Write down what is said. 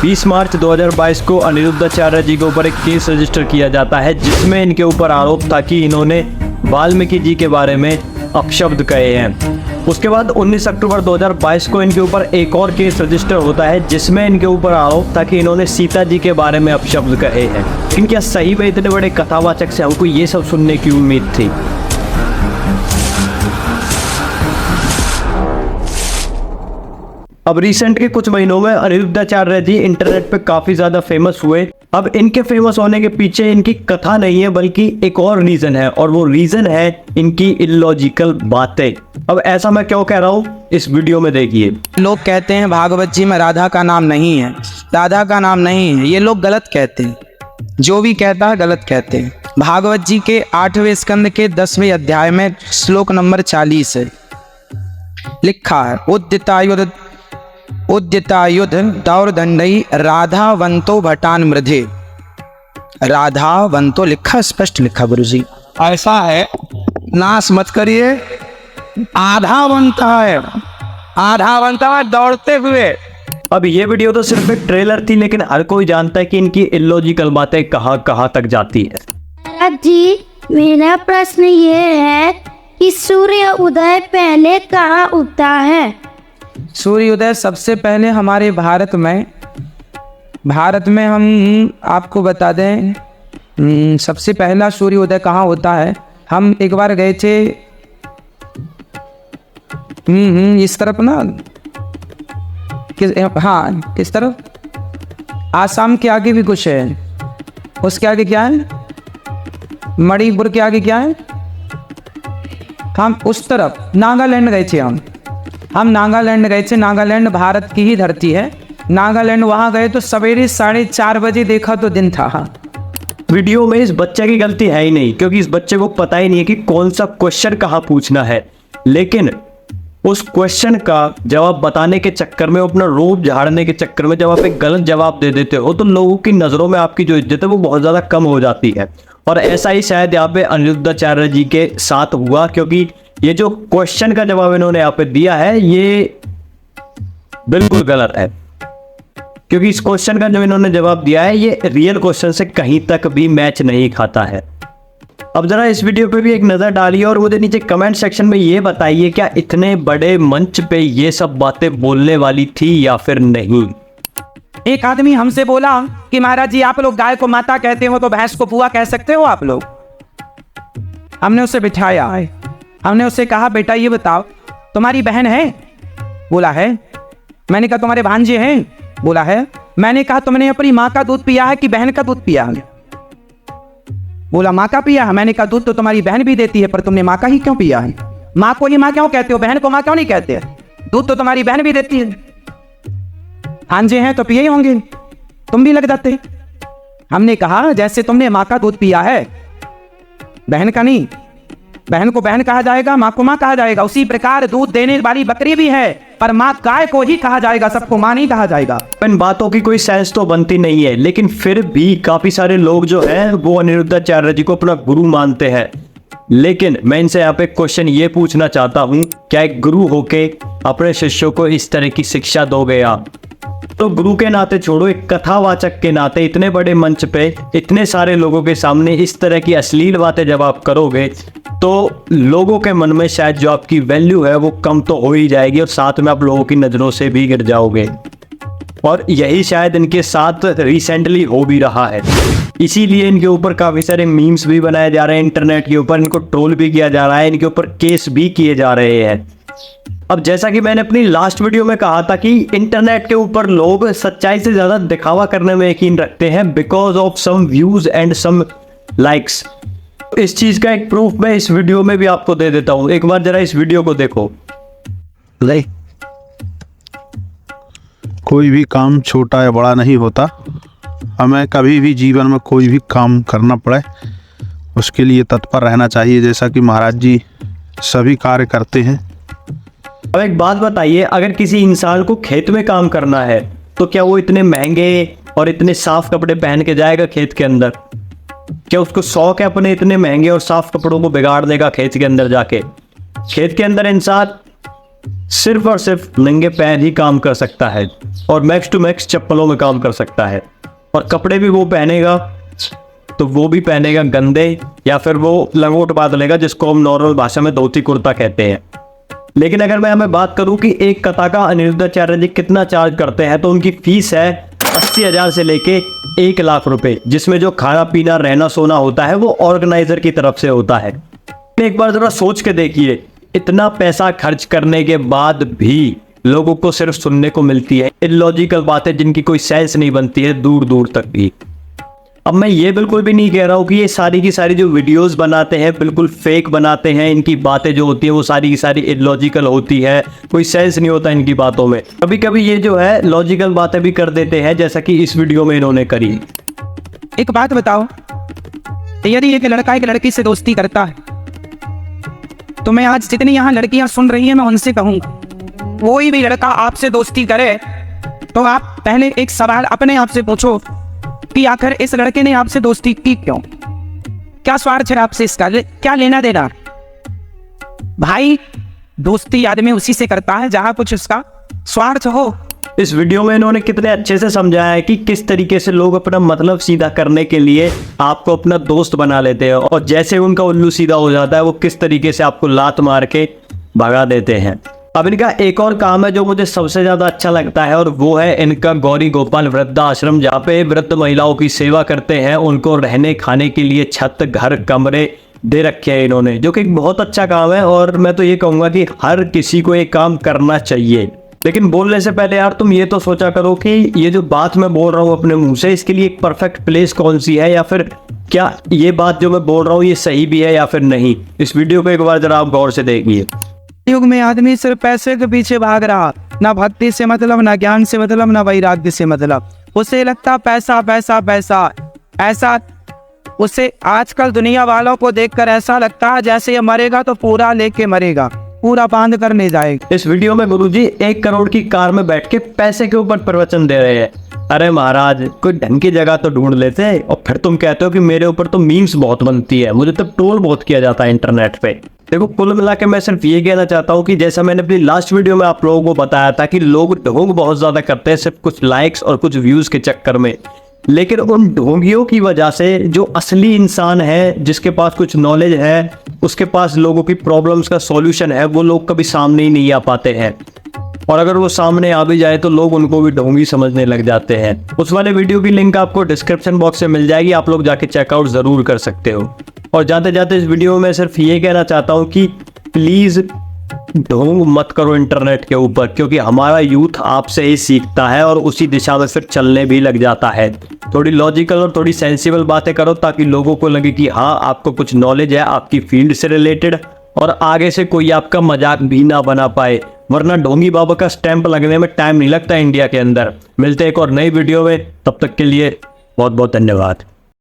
20 मार्च 2022 को अनिरुद्धाचार्य जी के ऊपर एक केस रजिस्टर किया जाता है, जिसमें इनके ऊपर आरोप था कि इन्होंने वाल्मीकि जी के बारे में अपशब्द कहे हैं। उसके बाद 19 अक्टूबर 2022 को इनके ऊपर एक और केस रजिस्टर होता है, जिसमें इनके ऊपर आरोप था कि इन्होंने सीता जी के बारे में अपशब्द कहे हैं। लेकिन क्या सही में इतने बड़े कथावाचक से हमको ये सब सुनने की उम्मीद थी? अब रिसेंट के कुछ महीनों में अनिरुद्धाचार्य जी इंटरनेट पे काफी ज्यादा फेमस हुए। अब इनके फेमस होने के पीछे इनकी कथा नहीं है, बल्कि एक और रीजन है, और वो रीजन है इनकी इलॉजिकल बातें। अब ऐसा मैं क्यों कह रहा हूँ, इस वीडियो में देखिए। लोग कहते हैं भागवत जी में राधा का नाम नहीं है, राधा का नाम नहीं है। ये लोग गलत कहते हैं, जो भी कहता है गलत कहते हैं। भागवत जी के 8वें स्कंद के 10वें अध्याय में श्लोक नंबर 40 है, लिखा है उद्यतायुध दौरदंडई राधावंतो भटान मृधे। राधावंतो लिखा, स्पष्ट लिखा गुरु जी। ऐसा है, नाश मत करिए। आधा बनता है दौड़ते हुए। अब ये वीडियो तो सिर्फ एक ट्रेलर थी, लेकिन हर कोई जानता है कि इनकी इलॉजिकल बातें कहाँ कहाँ तक जाती है। जी, मेरा प्रश्न ये है कि सूर्य उदय पहले कहाँ उगता है? सूर्योदय सबसे पहले हमारे भारत में हम आपको बता दें, सबसे पहला सूर्योदय कहाँ होता है। हम एक बार गए थे इस तरफ ना, किस तरफ, आसाम के आगे भी कुछ है, उसके आगे क्या है, मणिपुर के आगे क्या है, हम उस तरफ नागालैंड गए थे। हम नागालैंड गए थे। नागालैंड भारत की ही धरती है। नागालैंड वहां गए तो सवेरे 4:30 बजे देखा तो दिन था। वीडियो में इस बच्चे की गलती है ही नहीं, क्योंकि इस बच्चे को पता ही नहीं है कि कौन सा क्वेश्चन कहाँ पूछना है। लेकिन उस क्वेश्चन का जवाब बताने के चक्कर में, अपना रूप झाड़ने के चक्कर में जब आप एक गलत जवाब दे देते हो, तो लोगों की नज़रों में आपकी जो इज्जत है वो बहुत ज़्यादा कम हो जाती है। और ऐसा ही शायद यहाँ पे अनिरुद्धाचार्य जी के साथ हुआ, क्योंकि ये जो क्वेश्चन का जवाब इन्होंने यहाँ पे दिया है ये बिल्कुल गलत है। क्योंकि इस क्वेश्चन का जो इन्होंने जवाब दिया है ये रियल क्वेश्चन से कहीं तक भी मैच नहीं खाता है। अब जरा इस वीडियो पे भी एक नज़र डालिए और मुझे नीचे कमेंट सेक्शन में ये बताइए, क्या इतने बड़े मंच पे ये सब बातें बोलने वाली थी या फिर नहीं। एक आदमी हमसे बोला कि महाराज जी, आप लोग गाय को माता कहते हो तो भैंस को बुआ कह सकते हो आप लोग। हमने उसे बिठाया, हमने उससे कहा, बेटा ये बताओ तुम्हारी बहन है? बोला है। मैंने कहा तुम्हारे भांजे हैं? बोला है। मैंने कहा तुमने अपनी माँ का दूध पिया है कि बहन का दूध पिया है? बोला माँ का पिया है। मैंने कहा दूध तो तुम्हारी बहन भी देती है, पर तुमने माँ का ही क्यों पिया है? माँ को ही माँ क्यों कहते हो, बहन को माँ क्यों नहीं कहते? दूध तो तुम्हारी बहन भी देती है। भांजे हैं तो पिए ही होंगे, तुम भी लग जाते। हमने कहा जैसे तुमने माँ का दूध पिया है, बहन का नहीं, बहन को बहन कहा जाएगा, माँ को माँ कहा जाएगा, उसी प्रकार दूध देने वाली बकरी भी है, पर माँ गाय को ही कहा जाएगा, सबको माँ नहीं कहा जाएगा। इन बातों की कोई सेंस तो बनती नहीं है, लेकिन फिर भी काफी सारे लोग जो हैं वो अनिरुद्धाचार्य जी को अपना गुरु मानते हैं। लेकिन मैं इनसे यहाँ पे क्वेश्चन ये पूछना चाहता हूँ, क्या एक गुरु होके अपने शिष्यों को इस तरह की शिक्षा दोगे आप? तो गुरु के नाते छोड़ो, एक कथावाचक के नाते इतने बड़े मंच पे इतने सारे लोगों के सामने इस तरह की अश्लील बातें जब आप करोगे, तो लोगों के मन में शायद जो आपकी वैल्यू है वो कम तो हो ही जाएगी, और साथ में आप लोगों की नज़रों से भी गिर जाओगे। और यही शायद इनके साथ रिसेंटली हो भी रहा है। इसीलिए इनके ऊपर काफ़ी सारे मीम्स भी बनाए जा रहे हैं इंटरनेट के ऊपर, इनको ट्रोल भी किया जा रहा है, इनके ऊपर केस भी किए जा रहे हैं। अब जैसा कि मैंने अपनी लास्ट वीडियो में कहा था कि इंटरनेट के ऊपर लोग सच्चाई से ज़्यादा दिखावा करने में यकीन रखते हैं, because of some views and some likes. इस चीज़ का एक प्रूफ मैं इस वीडियो में भी आपको दे देता हूँ। एक बार जरा इस वीडियो को देखो। कोई भी काम छोटा या बड़ा नहीं होता। हमें कभी भी जीवन में कोई भी काम करना पड़े उसके लिए तत्पर रहना चाहिए, जैसा कि महाराज जी सभी कार्य करते हैं। अब एक बात बताइए, अगर किसी इंसान को खेत में काम करना है तो क्या वो इतने महंगे और इतने साफ कपड़े पहन के जाएगा खेत के अंदर? क्या उसको शौक है अपने इतने महंगे और साफ कपड़ों को बिगाड़ देगा खेत के अंदर जाके? खेत के अंदर इंसान सिर्फ और सिर्फ नंगे पैर ही काम कर सकता है और मैक्स टू मैक्स चप्पलों में काम कर सकता है। और कपड़े भी वो पहनेगा तो वो भी पहनेगा गंदे, या फिर वो लंगोट बांध लेगा जिसको हम नॉर्मल भाषा में धोती कुर्ता कहते हैं। लेकिन अगर मैं हमें बात करूं कि एक कथा का अनिरुद्धाचार्य जी कितना चार्ज करते हैं, तो उनकी फीस है 80,000 से लेके 1 लाख रुपए, जिसमें जो खाना पीना रहना सोना होता है वो ऑर्गेनाइजर की तरफ से होता है। एक बार जरा सोच के देखिए, इतना पैसा खर्च करने के बाद भी लोगों को सिर्फ सुनने को मिलती है इलॉजिकल बातें जिनकी कोई सेंस नहीं बनती है दूर दूर तक भी। अब मैं ये बिल्कुल भी नहीं कह रहा हूँ कि ये सारी की सारी जो वीडियोस बनाते हैं बिल्कुल फेक बनाते हैं, इनकी बातें जो होती है वो सारी की सारी इलॉजिकल होती है, कोई सेंस नहीं होता इनकी बातों में। कभी कभी ये जो है लॉजिकल बातें भी कर देते हैं, जैसा कि इस वीडियो में इन्होंने करी। एक बात बताओ, यदि एक लड़का एक लड़की से दोस्ती करता है तो मैं आज जितनी यहाँ लड़कियां सुन रही हैं मैं उनसे कहूँगा, कोई भी लड़का आपसे दोस्ती करे तो आप पहले एक सवाल अपने आप से पूछो कि आखिर इस लड़के ने आपसे दोस्ती की क्यों? क्या स्वार्थ है आपसे इसका? क्या लेना देना? भाई दोस्ती आदमी उसी से करता है जहां कुछ उसका स्वार्थ हो। इस वीडियो में इन्होंने कितने अच्छे से समझाया है कि किस तरीके से लोग अपना मतलब सीधा करने के लिए आपको अपना दोस्त बना लेते हैं, और जैसे उनका उल्लू सीधा हो जाता है वो किस तरीके से आपको लात मार के भगा देते हैं। अब इनका एक और काम है जो मुझे सबसे ज्यादा अच्छा लगता है, और वो है इनका गौरी गोपाल वृद्धाश्रम, जहाँ पे वृद्ध महिलाओं की सेवा करते हैं, उनको रहने खाने के लिए छत, घर, कमरे दे रखे हैं इन्होंने, जो कि एक बहुत अच्छा काम है। और मैं तो ये कहूँगा कि हर किसी को ये काम करना चाहिए। लेकिन बोलने से पहले यार तुम ये तो सोचा करो कि ये जो बात मैं बोल रहा हूँ अपने मुंह से, इसके लिए एक परफेक्ट प्लेस कौन सी है, या फिर क्या ये बात जो मैं बोल रहा हूँ ये सही भी है या फिर नहीं। इस वीडियो को एक बार जरा आप गौर से देखिए। युग में आदमी सिर्फ पैसे के पीछे भाग रहा, ना भक्ति से मतलब, ना ज्ञान से मतलब, ना वैराग्य से मतलब। उसे लगता पैसा पैसा पैसा, ऐसा उसे आजकल दुनिया वालों को देखकर ऐसा लगता है जैसे ये मरेगा तो पूरा लेके मरेगा, पूरा बांध कर ले जाएगा। इस वीडियो में गुरुजी 1 करोड़ की कार में बैठ के पैसे के ऊपर प्रवचन दे रहे हैं। अरे महाराज कोई ढंग की जगह तो ढूंढ लेते, और फिर तुम कहते हो कि मेरे ऊपर तो मीम्स बहुत बनती है, मुझे तो ट्रोल बहुत किया जाता है इंटरनेट पे। देखो कुल मिला के मैं सिर्फ ये कहना चाहता हूँ कि जैसा मैंने अपनी लास्ट वीडियो में आप लोगों को बताया था कि लोग ढोंग बहुत ज्यादा करते हैं सिर्फ कुछ लाइक्स और कुछ व्यूज के चक्कर में, लेकिन उन ढोंगियों की वजह से जो असली इंसान है, जिसके पास कुछ नॉलेज है, उसके पास लोगों की प्रॉब्लम्स का सॉल्यूशन है, वो लोग कभी सामने ही नहीं आ पाते हैं। और अगर वो सामने आ भी जाए तो लोग उनको भी ढोंगी समझने लग जाते हैं। उस वाले वीडियो की लिंक आपको डिस्क्रिप्शन बॉक्स में मिल जाएगी, आप लोग जाके चेकआउट जरूर कर सकते हो। और जाते जाते इस वीडियो में सिर्फ ये कहना चाहता हूँ कि प्लीज ढोंग मत करो इंटरनेट के ऊपर, क्योंकि हमारा यूथ आपसे ही सीखता है और उसी दिशा में फिर चलने भी लग जाता है। थोड़ी लॉजिकल और थोड़ी सेंसिबल बातें करो ताकि लोगों को लगे कि हाँ आपको कुछ नॉलेज है आपकी फील्ड से रिलेटेड, और आगे से कोई आपका मजाक भी ना बना पाए, वरना ढोंगी बाबा का स्टैंप लगने में टाइम नहीं लगता इंडिया के अंदर। मिलते हैं एक और नई वीडियो में, तब तक के लिए बहुत बहुत धन्यवाद।